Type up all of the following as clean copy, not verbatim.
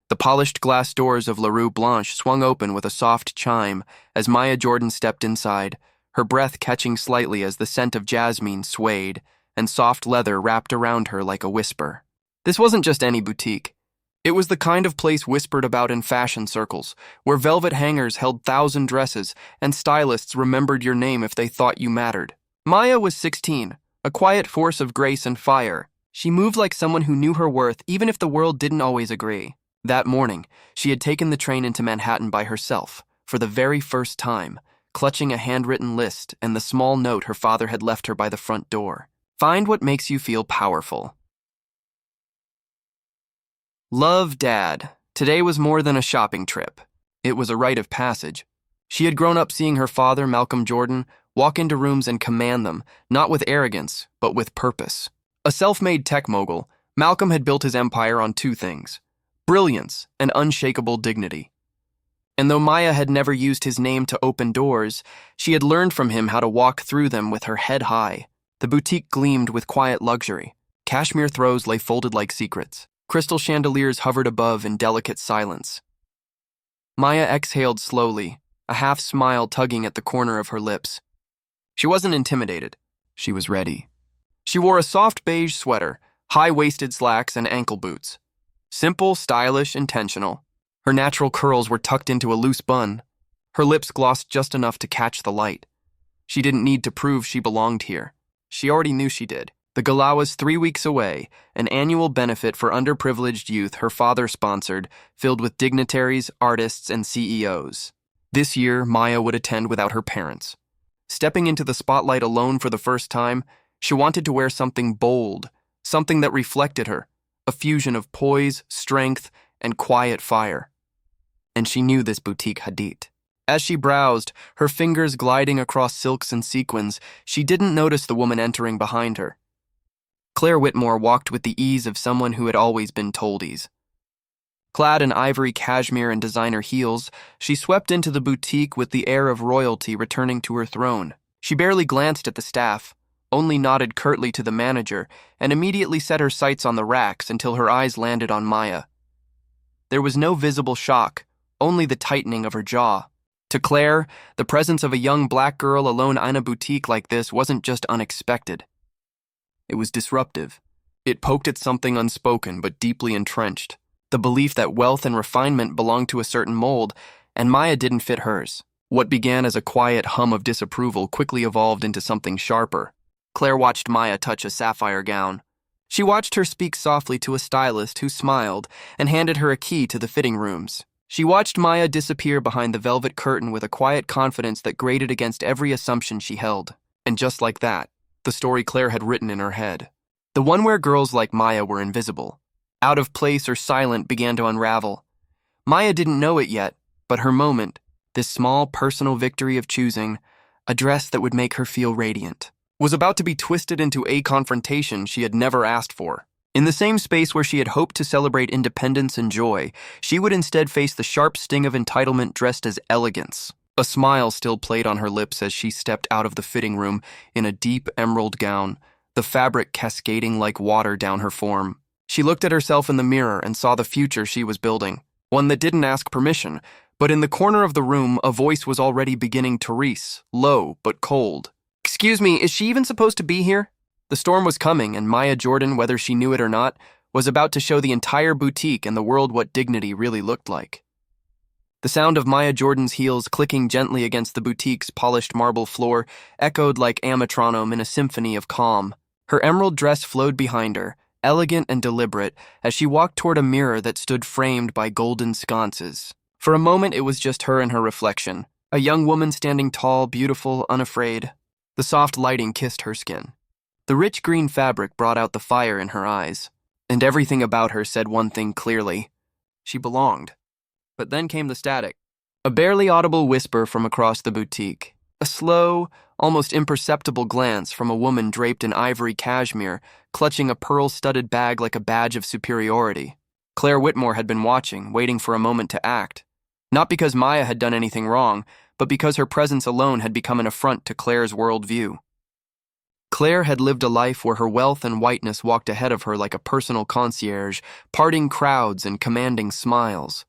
The polished glass doors of La Rue Blanche swung open with a soft chime as Maya Jordan stepped inside, her breath catching slightly as the scent of jasmine swayed, and soft leather wrapped around her like a whisper. This wasn't just any boutique. It was the kind of place whispered about in fashion circles, where velvet hangers held 1,000 dresses and stylists remembered your name if they thought you mattered. Maya was 16, a quiet force of grace and fire. She moved like someone who knew her worth even if the world didn't always agree. That morning, she had taken the train into Manhattan by herself, for the very first time, clutching a handwritten list and the small note her father had left her by the front door. Find what makes you feel powerful. Love, Dad. Today was more than a shopping trip. It was a rite of passage. She had grown up seeing her father, Malcolm Jordan, walk into rooms and command them, not with arrogance, but with purpose. A self-made tech mogul, Malcolm had built his empire on two things: brilliance and unshakable dignity. And though Maya had never used his name to open doors, she had learned from him how to walk through them with her head high. The boutique gleamed with quiet luxury. Cashmere throws lay folded like secrets. Crystal chandeliers hovered above in delicate silence. Maya exhaled slowly, a half smile tugging at the corner of her lips. She wasn't intimidated. She was ready. She wore a soft beige sweater, high-waisted slacks, and ankle boots. Simple, stylish, intentional. Her natural curls were tucked into a loose bun. Her lips glossed just enough to catch the light. She didn't need to prove she belonged here. She already knew she did. The gala was 3 weeks away, an annual benefit for underprivileged youth her father sponsored, filled with dignitaries, artists, and CEOs. This year, Maya would attend without her parents. Stepping into the spotlight alone for the first time, she wanted to wear something bold, something that reflected her, a fusion of poise, strength, and quiet fire. And she knew this boutique hadith. As she browsed, her fingers gliding across silks and sequins, she didn't notice the woman entering behind her. Claire Whitmore walked with the ease of someone who had always been toldies. Clad in ivory cashmere and designer heels, she swept into the boutique with the air of royalty returning to her throne. She barely glanced at the staff, only nodded curtly to the manager, and immediately set her sights on the racks until her eyes landed on Maya. There was no visible shock, only the tightening of her jaw. To Claire, the presence of a young black girl alone in a boutique like this wasn't just unexpected. It was disruptive. It poked at something unspoken but deeply entrenched, the belief that wealth and refinement belonged to a certain mold, and Maya didn't fit hers. What began as a quiet hum of disapproval quickly evolved into something sharper. Claire watched Maya touch a sapphire gown. She watched her speak softly to a stylist who smiled and handed her a key to the fitting rooms. She watched Maya disappear behind the velvet curtain with a quiet confidence that grated against every assumption she held. And just like that, the story Claire had written in her head. The one where girls like Maya were invisible, out of place or silent, began to unravel. Maya didn't know it yet, but her moment, this small personal victory of choosing a dress that would make her feel radiant, was about to be twisted into a confrontation she had never asked for. In the same space where she had hoped to celebrate independence and joy, she would instead face the sharp sting of entitlement dressed as elegance. A smile still played on her lips as she stepped out of the fitting room in a deep emerald gown, the fabric cascading like water down her form. She looked at herself in the mirror and saw the future she was building, one that didn't ask permission, but in the corner of the room, a voice was already beginning to reese, low but cold. "Excuse me, is she even supposed to be here?" The storm was coming, and Maya Jordan, whether she knew it or not, was about to show the entire boutique and the world what dignity really looked like. The sound of Maya Jordan's heels clicking gently against the boutique's polished marble floor echoed like a metronome in a symphony of calm. Her emerald dress flowed behind her, elegant and deliberate, as she walked toward a mirror that stood framed by golden sconces. For a moment, it was just her and her reflection, a young woman standing tall, beautiful, unafraid. The soft lighting kissed her skin. The rich green fabric brought out the fire in her eyes, and everything about her said one thing clearly: she belonged. But then came the static, a barely audible whisper from across the boutique, a slow, almost imperceptible glance from a woman draped in ivory cashmere, clutching a pearl-studded bag like a badge of superiority. Claire Whitmore had been watching, waiting for a moment to act. Not because Maya had done anything wrong, but because her presence alone had become an affront to Claire's worldview. Claire had lived a life where her wealth and whiteness walked ahead of her like a personal concierge, parting crowds and commanding smiles.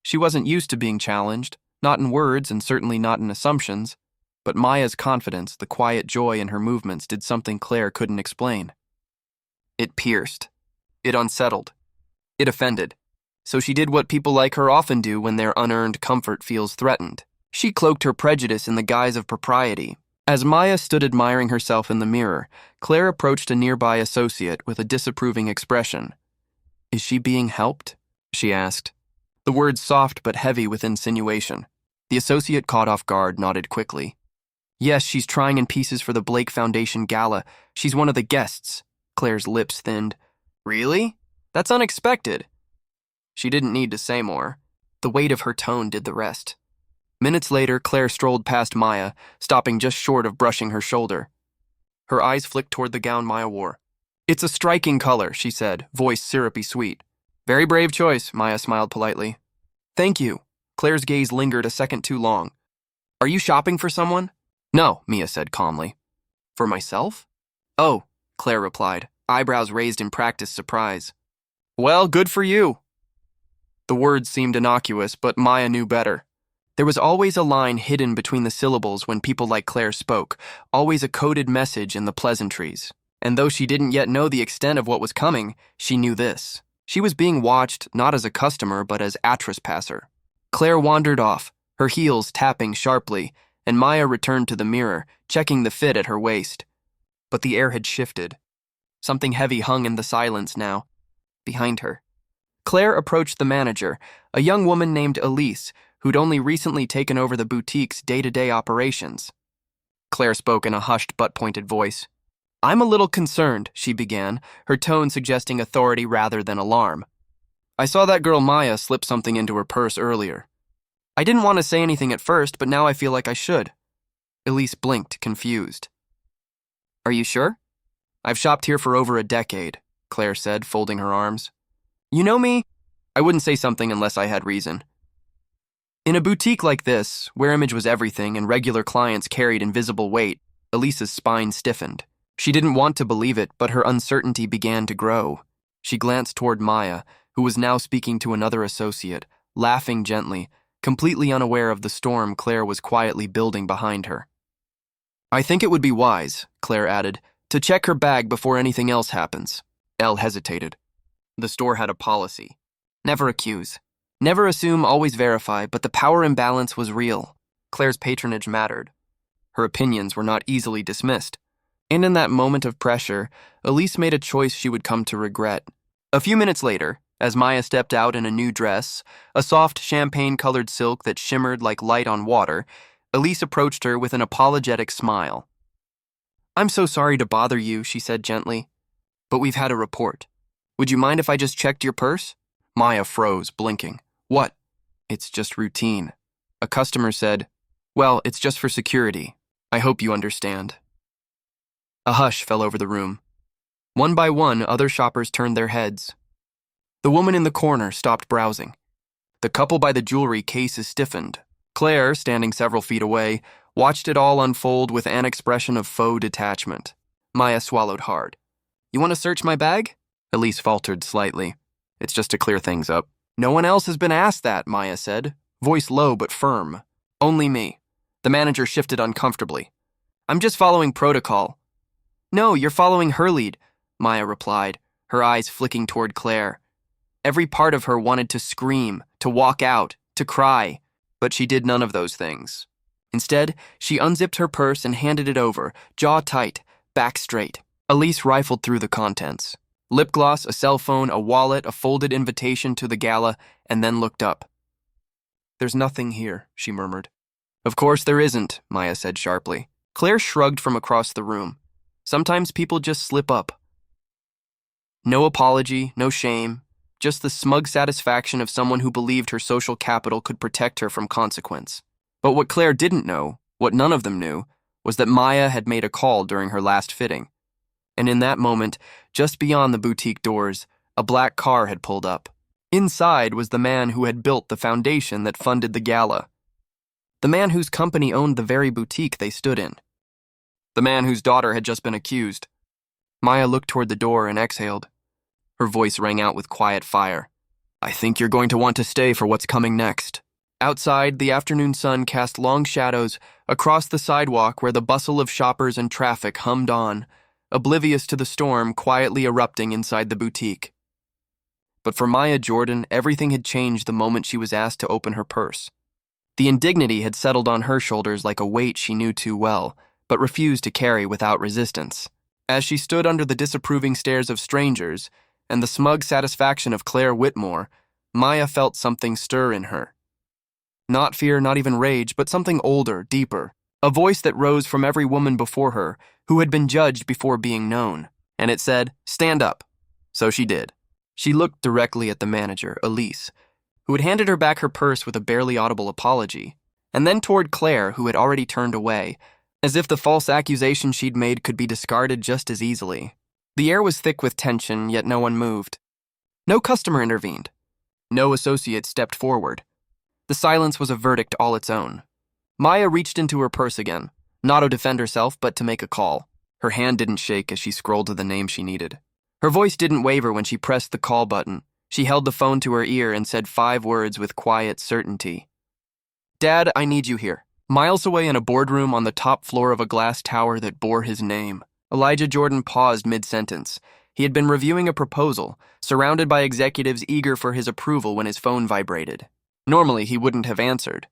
She wasn't used to being challenged, not in words and certainly not in assumptions, but Maya's confidence, the quiet joy in her movements, did something Claire couldn't explain. It pierced. It unsettled. It offended. So she did what people like her often do when their unearned comfort feels threatened. She cloaked her prejudice in the guise of propriety. As Maya stood admiring herself in the mirror, Claire approached a nearby associate with a disapproving expression. "Is she being helped?" she asked. The words soft but heavy with insinuation. The associate, caught off guard, nodded quickly. "Yes, she's trying in pieces for the Blake Foundation Gala. She's one of the guests." Claire's lips thinned. "Really? That's unexpected." She didn't need to say more. The weight of her tone did the rest. Minutes later, Claire strolled past Maya, stopping just short of brushing her shoulder. Her eyes flicked toward the gown Maya wore. "It's a striking color," she said, voice syrupy sweet. "Very brave choice," Maya smiled politely. "Thank you." Claire's gaze lingered a second too long. "Are you shopping for someone?" "No," Mia said calmly. "For myself?" "Oh," Claire replied, eyebrows raised in practiced surprise. "Well, good for you." The words seemed innocuous, but Maya knew better. There was always a line hidden between the syllables when people like Claire spoke, always a coded message in the pleasantries. And though she didn't yet know the extent of what was coming, she knew this. She was being watched not as a customer, but as a trespasser. Claire wandered off, her heels tapping sharply, and Maya returned to the mirror, checking the fit at her waist. But the air had shifted. Something heavy hung in the silence now, behind her. Claire approached the manager, a young woman named Elise, who'd only recently taken over the boutique's day-to-day operations. Claire spoke in a hushed but pointed voice. "I'm a little concerned," she began, her tone suggesting authority rather than alarm. "I saw that girl Maya slip something into her purse earlier. I didn't want to say anything at first, but now I feel like I should." Elise blinked, confused. "Are you sure?" "I've shopped here for over a decade," Claire said, folding her arms. "You know me? I wouldn't say something unless I had reason." In a boutique like this, where image was everything and regular clients carried invisible weight, Elise's spine stiffened. She didn't want to believe it, but her uncertainty began to grow. She glanced toward Maya, who was now speaking to another associate, laughing gently, completely unaware of the storm Claire was quietly building behind her. "I think it would be wise," Claire added, "to check her bag before anything else happens." Elle hesitated. The store had a policy. Never accuse. Never assume, always verify, but the power imbalance was real. Claire's patronage mattered. Her opinions were not easily dismissed. And in that moment of pressure, Elise made a choice she would come to regret. A few minutes later, as Maya stepped out in a new dress, a soft champagne-colored silk that shimmered like light on water, Elise approached her with an apologetic smile. "I'm so sorry to bother you," she said gently, "but we've had a report. Would you mind if I just checked your purse?" Maya froze, blinking. "What?" "It's just routine." A customer said, "Well, it's just for security. I hope you understand." A hush fell over the room. One by one, other shoppers turned their heads. The woman in the corner stopped browsing. The couple by the jewelry cases stiffened. Claire, standing several feet away, watched it all unfold with an expression of faux detachment. Maya swallowed hard. "You want to search my bag?" Elise faltered slightly. "It's just to clear things up." "No one else has been asked that," Maya said, voice low but firm. "Only me." The manager shifted uncomfortably. "I'm just following protocol." "No, you're following her lead," Maya replied, her eyes flicking toward Claire. Every part of her wanted to scream, to walk out, to cry, but she did none of those things. Instead, she unzipped her purse and handed it over, jaw tight, back straight. Elise rifled through the contents. Lip gloss, a cell phone, a wallet, a folded invitation to the gala, and then looked up. "There's nothing here," she murmured. "Of course there isn't," Maya said sharply. Claire shrugged from across the room. Sometimes people just slip up. No apology, no shame, just the smug satisfaction of someone who believed her social capital could protect her from consequence. But what Claire didn't know, what none of them knew, was that Maya had made a call during her last fitting. And in that moment, just beyond the boutique doors, a black car had pulled up. Inside was the man who had built the foundation that funded the gala. The man whose company owned the very boutique they stood in. the man whose daughter had just been accused. Maya looked toward the door and exhaled. Her voice rang out with quiet fire. I think you're going to want to stay for what's coming next. Outside, the afternoon sun cast long shadows across the sidewalk where the bustle of shoppers and traffic hummed on, oblivious to the storm quietly erupting inside the boutique. But for Maya Jordan, everything had changed the moment she was asked to open her purse. The indignity had settled on her shoulders like a weight she knew too well, but refused to carry without resistance. As she stood under the disapproving stares of strangers and the smug satisfaction of Claire Whitmore, Maya felt something stir in her. Not fear, not even rage, but something older, deeper. A voice that rose from every woman before her who had been judged before being known. And it said, "Stand up." So she did. She looked directly at the manager, Elise, who had handed her back her purse with a barely audible apology, and then toward Claire, who had already turned away, as if the false accusation she'd made could be discarded just as easily. The air was thick with tension, yet no one moved. No customer intervened. No associate stepped forward. The silence was a verdict all its own. Maya reached into her purse again, not to defend herself, but to make a call. Her hand didn't shake as she scrolled to the name she needed. Her voice didn't waver when she pressed the call button. She held the phone to her ear and said 5 words with quiet certainty. Dad, I need you here. Miles away in a boardroom on the top floor of a glass tower that bore his name. Elijah Jordan paused mid-sentence. He had been reviewing a proposal, surrounded by executives eager for his approval when his phone vibrated. Normally, he wouldn't have answered.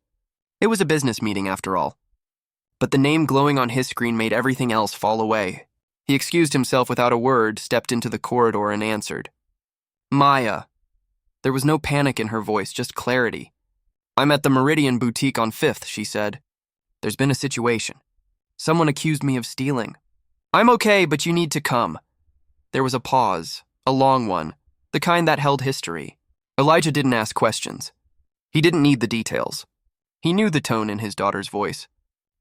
It was a business meeting, after all. But the name glowing on his screen made everything else fall away. He excused himself without a word, stepped into the corridor, and answered. Maya. There was no panic in her voice, just clarity. I'm at the Meridian Boutique on 5th, she said. There's been a situation. Someone accused me of stealing. I'm okay, but you need to come. There was a pause, a long one, the kind that held history. Elijah didn't ask questions. He didn't need the details. He knew the tone in his daughter's voice.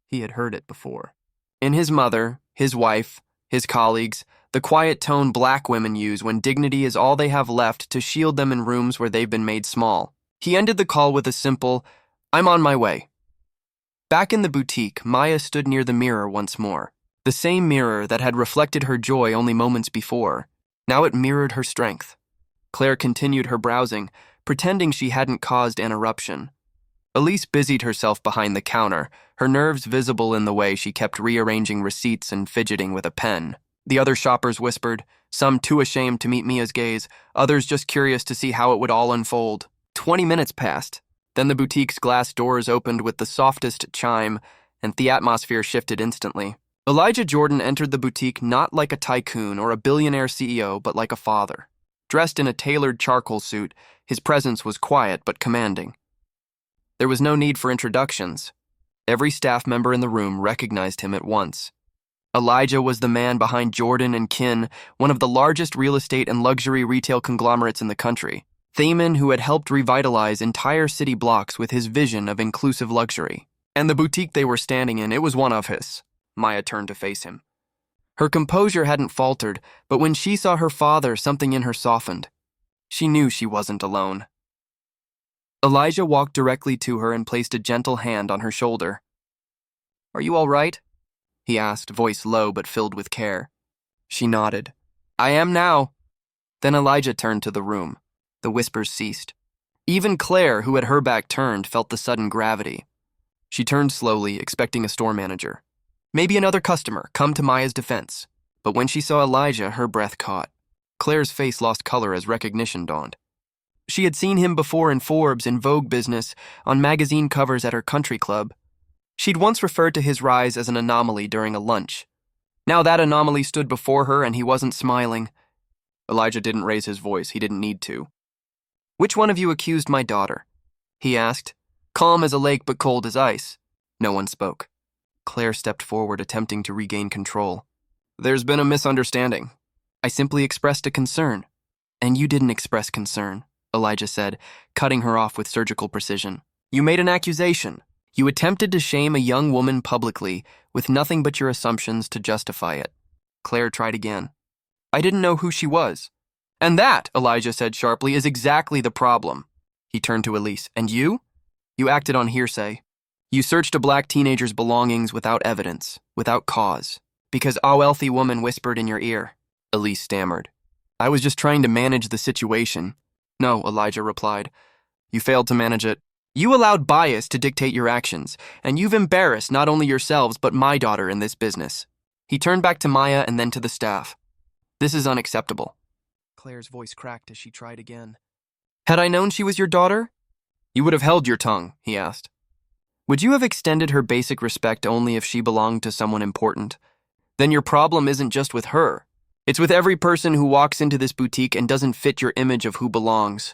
He had heard it before. In his mother, his wife, his colleagues, the quiet tone black women use when dignity is all they have left to shield them in rooms where they've been made small. He ended the call with a simple, I'm on my way. Back in the boutique, Maya stood near the mirror once more. The same mirror that had reflected her joy only moments before. Now it mirrored her strength. Claire continued her browsing, pretending she hadn't caused an eruption. Elise busied herself behind the counter, her nerves visible in the way she kept rearranging receipts and fidgeting with a pen. The other shoppers whispered, some too ashamed to meet Mia's gaze, others just curious to see how it would all unfold. 20 minutes passed. Then the boutique's glass doors opened with the softest chime, and the atmosphere shifted instantly. Elijah Jordan entered the boutique not like a tycoon or a billionaire CEO, but like a father. Dressed in a tailored charcoal suit, his presence was quiet but commanding. There was no need for introductions. Every staff member in the room recognized him at once. Elijah was the man behind Jordan and Kin, one of the largest real estate and luxury retail conglomerates in the country. Thaman, who had helped revitalize entire city blocks with his vision of inclusive luxury. And the boutique they were standing in, it was one of his. Maya turned to face him. Her composure hadn't faltered, but when she saw her father, something in her softened. She knew she wasn't alone. Elijah walked directly to her and placed a gentle hand on her shoulder. Are you all right? He asked, voice low but filled with care. She nodded. I am now. Then Elijah turned to the room. The whispers ceased. Even Claire, who had her back turned, felt the sudden gravity. She turned slowly, expecting a store manager. Maybe another customer, come to Maya's defense. But when she saw Elijah, her breath caught. Claire's face lost color as recognition dawned. She had seen him before in Forbes and Vogue business, on magazine covers at her country club. She'd once referred to his rise as an anomaly during a lunch. Now that anomaly stood before her and he wasn't smiling. Elijah didn't raise his voice, he didn't need to. Which one of you accused my daughter? He asked, calm as a lake but cold as ice. No one spoke. Claire stepped forward, attempting to regain control. There's been a misunderstanding. I simply expressed a concern. And you didn't express concern, Elijah said, cutting her off with surgical precision. You made an accusation. You attempted to shame a young woman publicly, with nothing but your assumptions to justify it. Claire tried again. I didn't know who she was. And that, Elijah said sharply, is exactly the problem. He turned to Elise. And you? You acted on hearsay. You searched a black teenager's belongings without evidence, without cause. Because a wealthy woman whispered in your ear, Elise stammered. I was just trying to manage the situation. No, Elijah replied. You failed to manage it. You allowed bias to dictate your actions, and you've embarrassed not only yourselves but my daughter in this business. He turned back to Maya and then to the staff. This is unacceptable. Claire's voice cracked as she tried again. Had I known she was your daughter? You would have held your tongue, he asked. Would you have extended her basic respect only if she belonged to someone important? Then your problem isn't just with her. It's with every person who walks into this boutique and doesn't fit your image of who belongs.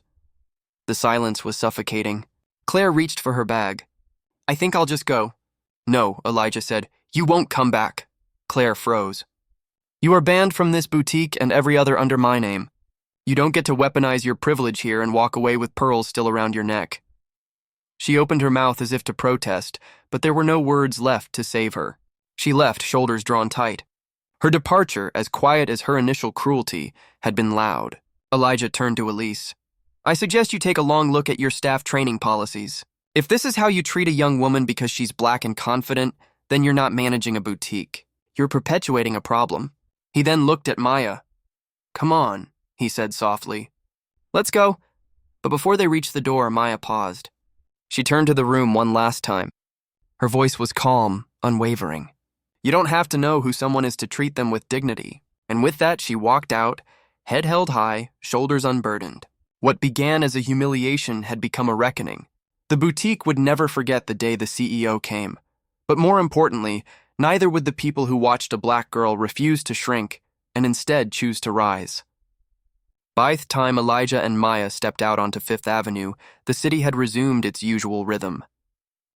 The silence was suffocating. Claire reached for her bag. I think I'll just go. No, Elijah said. You won't come back. Claire froze. You are banned from this boutique and every other under my name. You don't get to weaponize your privilege here and walk away with pearls still around your neck. She opened her mouth as if to protest, but there were no words left to save her. She left, shoulders drawn tight. Her departure, as quiet as her initial cruelty, had been loud. Elijah turned to Elise. I suggest you take a long look at your staff training policies. If this is how you treat a young woman because she's black and confident, then you're not managing a boutique. You're perpetuating a problem. He then looked at Maya. Come on, he said softly. Let's go. But before they reached the door, Maya paused. She turned to the room one last time. Her voice was calm, unwavering. You don't have to know who someone is to treat them with dignity. And with that, she walked out, head held high, shoulders unburdened. What began as a humiliation had become a reckoning. The boutique would never forget the day the CEO came. But more importantly, neither would the people who watched a black girl refuse to shrink and instead choose to rise. By the time Elijah and Maya stepped out onto Fifth Avenue, the city had resumed its usual rhythm.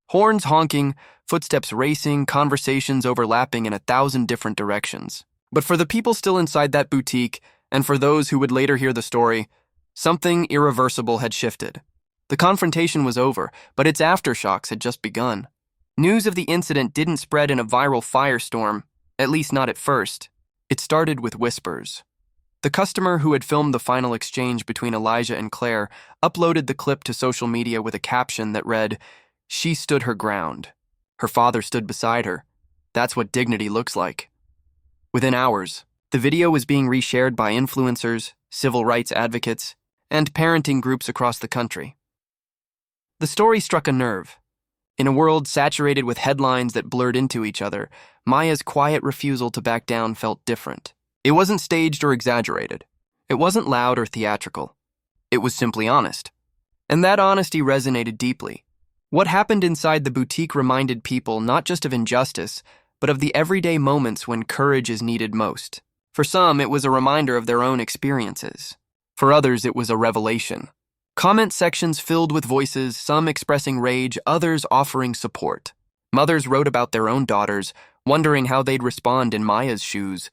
Horns honking, footsteps racing, conversations overlapping in 1,000 different directions. But for the people still inside that boutique, and for those who would later hear the story, something irreversible had shifted. The confrontation was over, but its aftershocks had just begun. News of the incident didn't spread in a viral firestorm, at least not at first. It started with whispers. The customer who had filmed the final exchange between Elijah and Claire uploaded the clip to social media with a caption that read, She stood her ground. Her father stood beside her. That's what dignity looks like. Within hours, the video was being reshared by influencers, civil rights advocates, and parenting groups across the country. The story struck a nerve. In a world saturated with headlines that blurred into each other, Maya's quiet refusal to back down felt different. It wasn't staged or exaggerated. It wasn't loud or theatrical. It was simply honest. And that honesty resonated deeply. What happened inside the boutique reminded people not just of injustice, but of the everyday moments when courage is needed most. For some, it was a reminder of their own experiences. For others, it was a revelation. Comment sections filled with voices, some expressing rage, others offering support. Mothers wrote about their own daughters, wondering how they'd respond in Maya's shoes.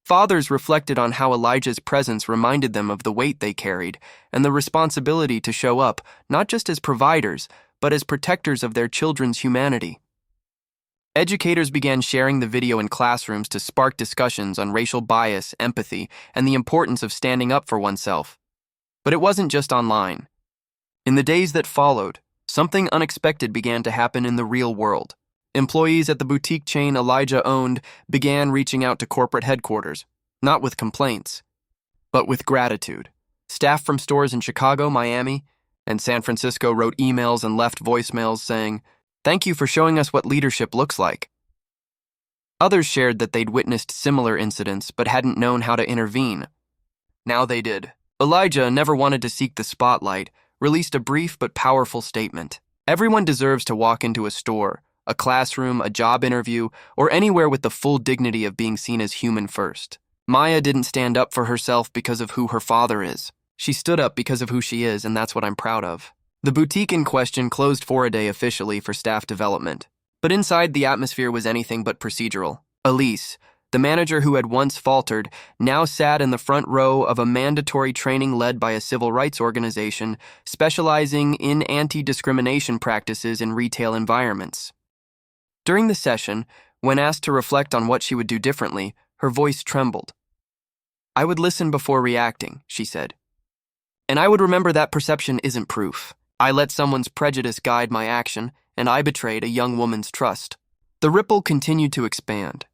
Fathers reflected on how Elijah's presence reminded them of the weight they carried and the responsibility to show up, not just as providers, but as protectors of their children's humanity. Educators began sharing the video in classrooms to spark discussions on racial bias, empathy, and the importance of standing up for oneself. But it wasn't just online. In the days that followed, something unexpected began to happen in the real world. Employees at the boutique chain Elijah owned began reaching out to corporate headquarters, not with complaints, but with gratitude. Staff from stores in Chicago, Miami, and San Francisco wrote emails and left voicemails saying, "Thank you for showing us what leadership looks like." Others shared that they'd witnessed similar incidents but hadn't known how to intervene. Now they did. Elijah, never wanted to seek the spotlight, released a brief but powerful statement. Everyone deserves to walk into a store, a classroom, a job interview, or anywhere with the full dignity of being seen as human first. Maya didn't stand up for herself because of who her father is. She stood up because of who she is, and that's what I'm proud of. The boutique in question closed for a day officially for staff development. But inside, the atmosphere was anything but procedural. Elise, the manager who had once faltered, now sat in the front row of a mandatory training led by a civil rights organization specializing in anti-discrimination practices in retail environments. During the session, when asked to reflect on what she would do differently, her voice trembled. "I would listen before reacting," she said. "And I would remember that perception isn't proof. I let someone's prejudice guide my action, and I betrayed a young woman's trust." The ripple continued to expand.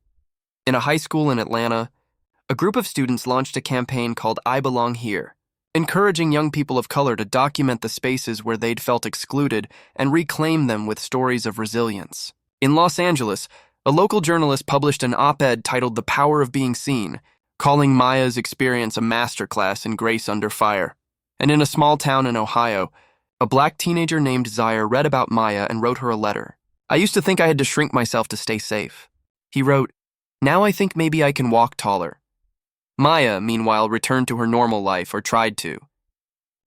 In a high school in Atlanta, a group of students launched a campaign called I Belong Here, encouraging young people of color to document the spaces where they'd felt excluded and reclaim them with stories of resilience. In Los Angeles, a local journalist published an op-ed titled The Power of Being Seen, calling Maya's experience a masterclass in grace under fire. And in a small town in Ohio, a black teenager named Zaire read about Maya and wrote her a letter. I used to think I had to shrink myself to stay safe. He wrote, "Now I think maybe I can walk taller." Maya, meanwhile, returned to her normal life, or tried to.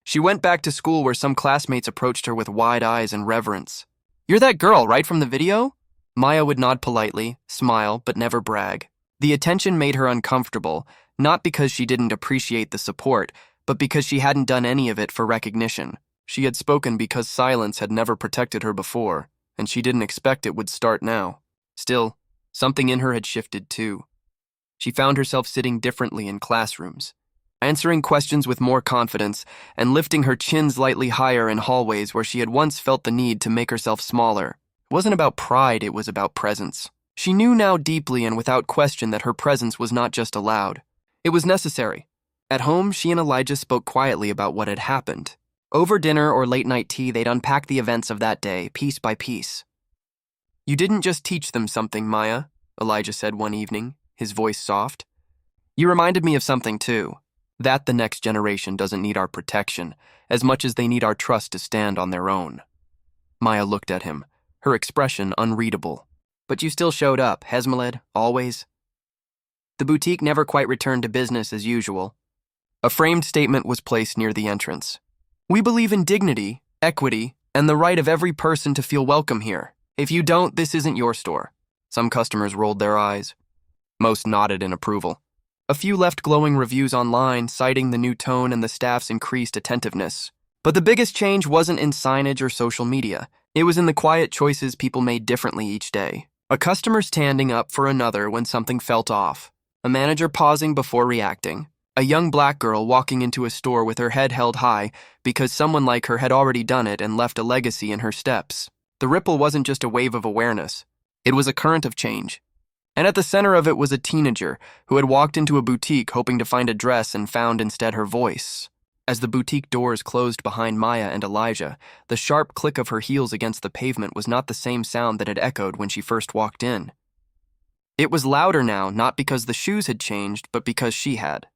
She went back to school where some classmates approached her with wide eyes and reverence. "You're that girl, right, from the video?" Maya would nod politely, smile, but never brag. The attention made her uncomfortable, not because she didn't appreciate the support, but because she hadn't done any of it for recognition. She had spoken because silence had never protected her before, and she didn't expect it would start now. Still, something in her had shifted too. She found herself sitting differently in classrooms, answering questions with more confidence, and lifting her chin slightly higher in hallways where she had once felt the need to make herself smaller. It wasn't about pride, it was about presence. She knew now deeply and without question that her presence was not just allowed. It was necessary. At home, she and Elijah spoke quietly about what had happened. Over dinner or late-night tea, they'd unpack the events of that day, piece by piece. "You didn't just teach them something, Maya," Elijah said one evening, his voice soft. "You reminded me of something, too. That the next generation doesn't need our protection as much as they need our trust to stand on their own." Maya looked at him, her expression unreadable. "But you still showed up, Hesmeled, always." The boutique never quite returned to business as usual. A framed statement was placed near the entrance. "We believe in dignity, equity, and the right of every person to feel welcome here. If you don't, this isn't your store." Some customers rolled their eyes. Most nodded in approval. A few left glowing reviews online, citing the new tone and the staff's increased attentiveness. But the biggest change wasn't in signage or social media. It was in the quiet choices people made differently each day. A customer standing up for another when something felt off. A manager pausing before reacting. A young black girl walking into a store with her head held high because someone like her had already done it and left a legacy in her steps. The ripple wasn't just a wave of awareness. It was a current of change. And at the center of it was a teenager who had walked into a boutique hoping to find a dress and found instead her voice. As the boutique doors closed behind Maya and Elijah, the sharp click of her heels against the pavement was not the same sound that had echoed when she first walked in. It was louder now, not because the shoes had changed, but because she had.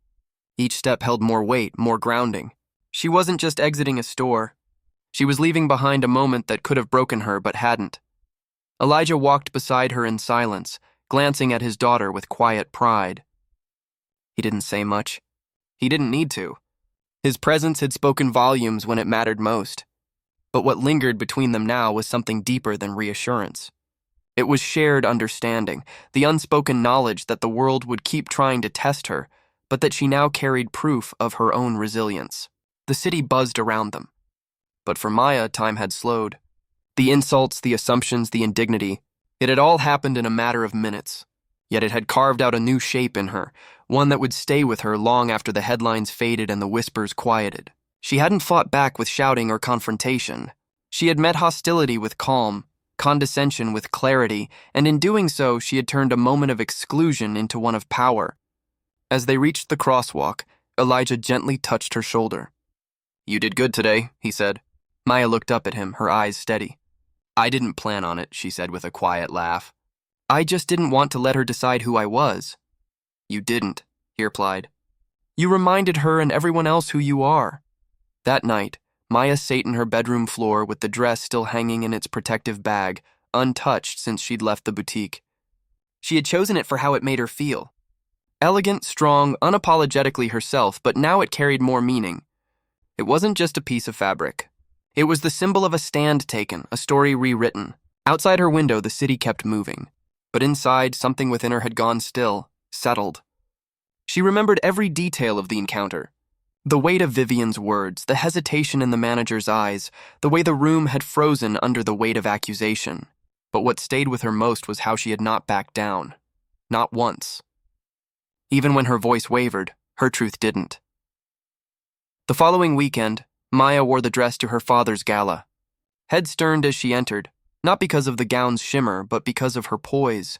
Each step held more weight, more grounding. She wasn't just exiting a store. She was leaving behind a moment that could have broken her but hadn't. Elijah walked beside her in silence, glancing at his daughter with quiet pride. He didn't say much. He didn't need to. His presence had spoken volumes when it mattered most. But what lingered between them now was something deeper than reassurance. It was shared understanding, the unspoken knowledge that the world would keep trying to test her, but that she now carried proof of her own resilience. The city buzzed around them. But for Maya, time had slowed. The insults, the assumptions, the indignity, it had all happened in a matter of minutes. Yet it had carved out a new shape in her, one that would stay with her long after the headlines faded and the whispers quieted. She hadn't fought back with shouting or confrontation. She had met hostility with calm, condescension with clarity, and in doing so, she had turned a moment of exclusion into one of power. As they reached the crosswalk, Elijah gently touched her shoulder. "You did good today," he said. Maya looked up at him, her eyes steady. "I didn't plan on it," she said with a quiet laugh. "I just didn't want to let her decide who I was." "You didn't," he replied. "You reminded her and everyone else who you are." That night, Maya sat in her bedroom floor with the dress still hanging in its protective bag, untouched since she'd left the boutique. She had chosen it for how it made her feel. Elegant, strong, unapologetically herself, but now it carried more meaning. It wasn't just a piece of fabric. It was the symbol of a stand taken, a story rewritten. Outside her window, the city kept moving. But inside, something within her had gone still, settled. She remembered every detail of the encounter. The weight of Vivian's words, the hesitation in the manager's eyes, the way the room had frozen under the weight of accusation. But what stayed with her most was how she had not backed down. Not once. Even when her voice wavered, her truth didn't. The following weekend, Maya wore the dress to her father's gala. Head sterned as she entered, not because of the gown's shimmer, but because of her poise.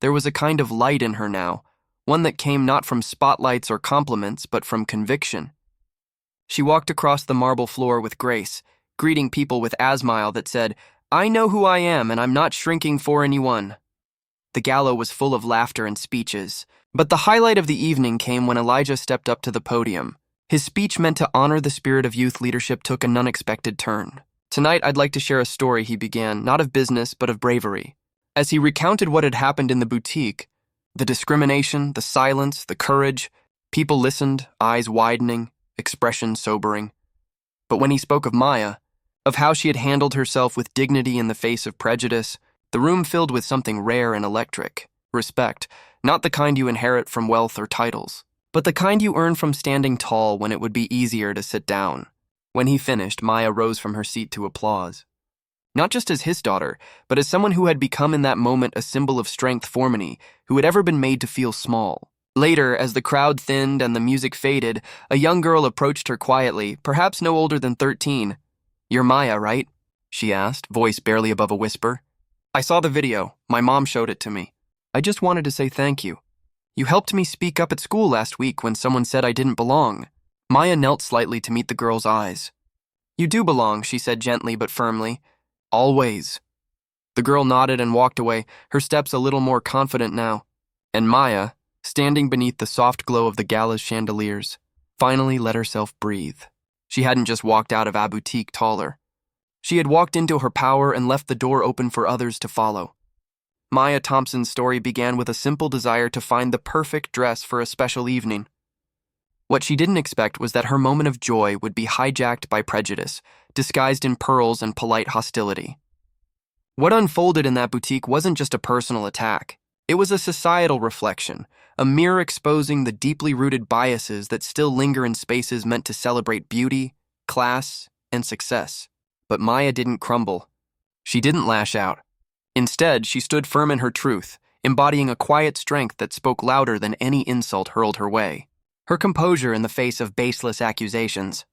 There was a kind of light in her now, one that came not from spotlights or compliments, but from conviction. She walked across the marble floor with grace, greeting people with a smile that said, "I know who I am, and I'm not shrinking for anyone." The gala was full of laughter and speeches, but the highlight of the evening came when Elijah stepped up to the podium. His speech meant to honor the spirit of youth leadership took an unexpected turn. "Tonight, I'd like to share a story," he began, "not of business, but of bravery." As he recounted what had happened in the boutique, the discrimination, the silence, the courage, people listened, eyes widening, expression sobering. But when he spoke of Maya, of how she had handled herself with dignity in the face of prejudice, the room filled with something rare and electric: respect, not the kind you inherit from wealth or titles, but the kind you earn from standing tall when it would be easier to sit down. When he finished, Maya rose from her seat to applause. Not just as his daughter, but as someone who had become in that moment a symbol of strength for many, who had ever been made to feel small. Later, as the crowd thinned and the music faded, a young girl approached her quietly, perhaps no older than 13. "You're Maya, right?" she asked, voice barely above a whisper. "I saw the video. My mom showed it to me. I just wanted to say thank you. You helped me speak up at school last week when someone said I didn't belong." Maya knelt slightly to meet the girl's eyes. "You do belong," she said gently but firmly. "Always." The girl nodded and walked away, her steps a little more confident now. And Maya, standing beneath the soft glow of the gala's chandeliers, finally let herself breathe. She hadn't just walked out of a boutique taller. She had walked into her power and left the door open for others to follow. Maya Thompson's story began with a simple desire to find the perfect dress for a special evening. What she didn't expect was that her moment of joy would be hijacked by prejudice, disguised in pearls and polite hostility. What unfolded in that boutique wasn't just a personal attack. It was a societal reflection, a mirror exposing the deeply rooted biases that still linger in spaces meant to celebrate beauty, class, and success. But Maya didn't crumble. She didn't lash out. Instead, she stood firm in her truth, embodying a quiet strength that spoke louder than any insult hurled her way. Her composure in the face of baseless accusations.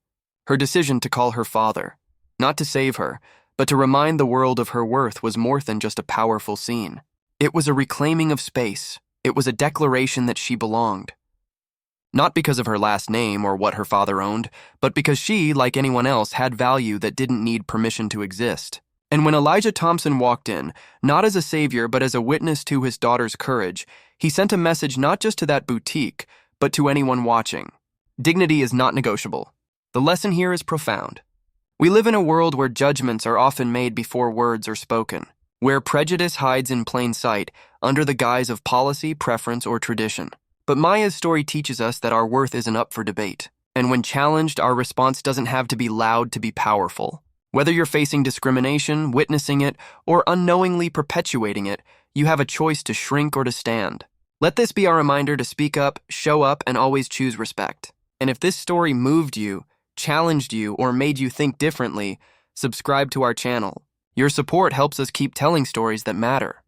Her decision to call her father, not to save her, but to remind the world of her worth was more than just a powerful scene. It was a reclaiming of space. It was a declaration that she belonged. Not because of her last name or what her father owned, but because she, like anyone else, had value that didn't need permission to exist. And when Elijah Thompson walked in, not as a savior but as a witness to his daughter's courage, he sent a message not just to that boutique, but to anyone watching. Dignity is not negotiable. The lesson here is profound. We live in a world where judgments are often made before words are spoken, where prejudice hides in plain sight under the guise of policy, preference, or tradition. But Maya's story teaches us that our worth isn't up for debate. And when challenged, our response doesn't have to be loud to be powerful. Whether you're facing discrimination, witnessing it, or unknowingly perpetuating it, you have a choice to shrink or to stand. Let this be our reminder to speak up, show up, and always choose respect. And if this story moved you, challenged you, or made you think differently, subscribe to our channel. Your support helps us keep telling stories that matter.